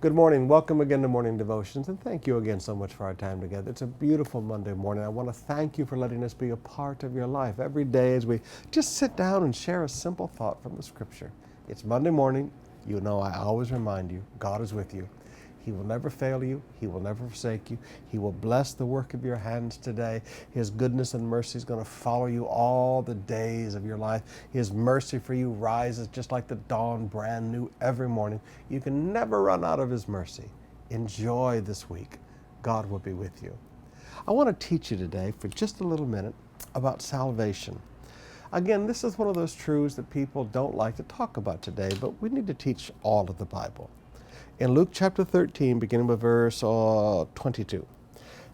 Good morning. Welcome again to Morning Devotions, and thank you again so much for our time together. It's a beautiful Monday morning. I want to thank you for letting us be a part of your life every day as we just sit down and share a simple thought from the Scripture. It's Monday morning. You know I always remind you, God is with you. He will never fail you. He will never forsake you. He will bless the work of your hands today. His goodness and mercy is going to follow you all the days of your life. His mercy for you rises just like the dawn, brand new every morning. You can never run out of His mercy. Enjoy this week. God will be with you. I want to teach you today for just a little minute about salvation. Again, this is one of those truths that people don't like to talk about today, but we need to teach all of the Bible. In Luke chapter 13, beginning with verse 22.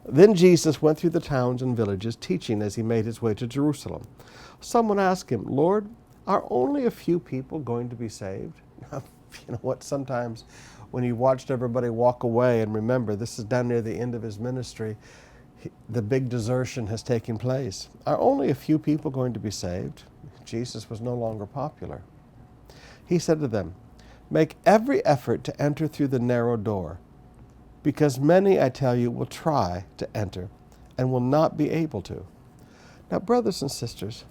Then Jesus went through the towns and villages, teaching as he made his way to Jerusalem. Someone asked him, Lord, are only a few people going to be saved? You know what? Sometimes when you watched everybody walk away, and remember, this is down near the end of his ministry, the big desertion has taken place. Are only a few people going to be saved? Jesus was no longer popular. He said to them, make every effort to enter through the narrow door, because many, I tell you, will try to enter and will not be able to. Now, brothers and sisters,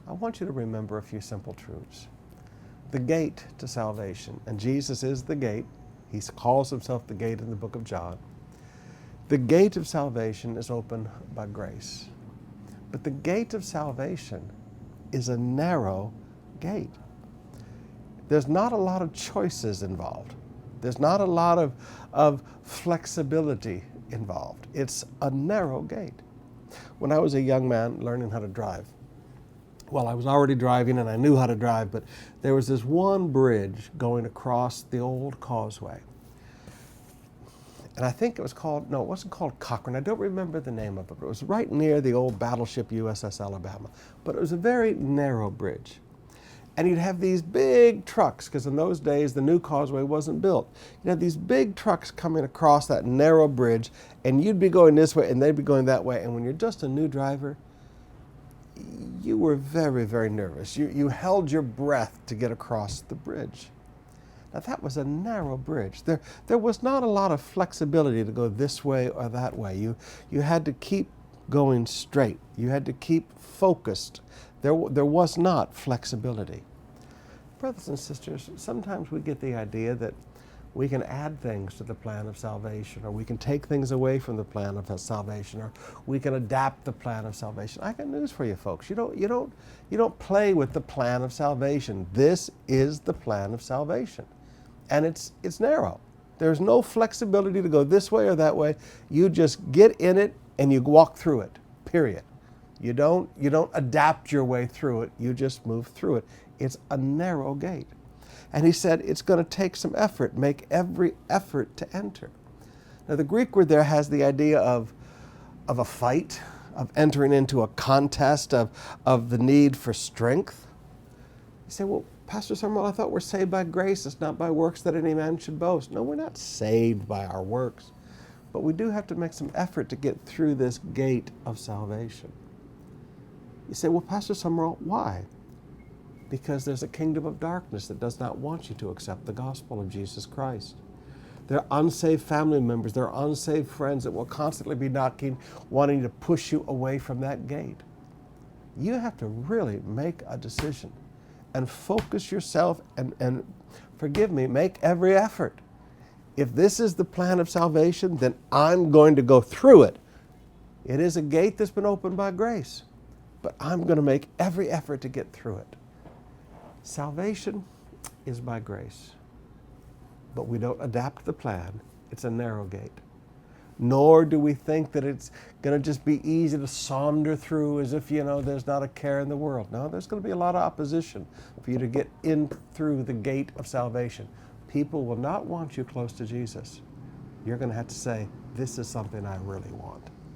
I want you to remember a few simple truths. The gate to salvation, and Jesus is the gate. He calls himself the gate in the book of John. The gate of salvation is open by grace. But the gate of salvation is a narrow gate. There's not a lot of choices involved. There's not a lot of flexibility involved. It's a narrow gate. When I was a young man learning how to drive, well, I was already driving and I knew how to drive, but there was this one bridge going across the old causeway. And I think it was called, no, it wasn't called Cochrane. I don't remember the name of it, but it was right near the old battleship USS Alabama. But it was a very narrow bridge. And you'd have these big trucks, because in those days the new causeway wasn't built. You'd have these big trucks coming across that narrow bridge, and you'd be going this way and they'd be going that way. And when you're just a new driver, you were very, very nervous. You held your breath to get across the bridge. Now that was a narrow bridge. There was not a lot of flexibility to go this way or that way. You had to keep going straight. You had to keep focused. There was not flexibility. Brothers and sisters, sometimes we get the idea that we can add things to the plan of salvation, or we can take things away from the plan of salvation, or we can adapt the plan of salvation. I got news for you folks. You don't play with the plan of salvation. This is the plan of salvation. And it's narrow. There's no flexibility to go this way or that way. You just get in it and you walk through it, period. You don't adapt your way through it. You just move through it. It's a narrow gate. And he said it's going to take some effort. Make every effort to enter. Now the Greek word there has the idea of a fight, of entering into a contest, of the need for strength. You say, well, Pastor Samuel, I thought we're saved by grace. It's not by works that any man should boast. No, we're not saved by our works. But we do have to make some effort to get through this gate of salvation. You say, well, Pastor Summerall, why? Because there's a kingdom of darkness that does not want you to accept the gospel of Jesus Christ. There are unsaved family members, there are unsaved friends that will constantly be knocking, wanting to push you away from that gate. You have to really make a decision and focus yourself and forgive me, make every effort. If this is the plan of salvation, then I'm going to go through it. It is a gate that's been opened by grace. But I'm going to make every effort to get through it. Salvation is by grace. But we don't adapt the plan. It's a narrow gate. Nor do we think that it's going to just be easy to saunder through as if, there's not a care in the world. No, there's going to be a lot of opposition for you to get in through the gate of salvation. People will not want you close to Jesus. You're going to have to say, this is something I really want.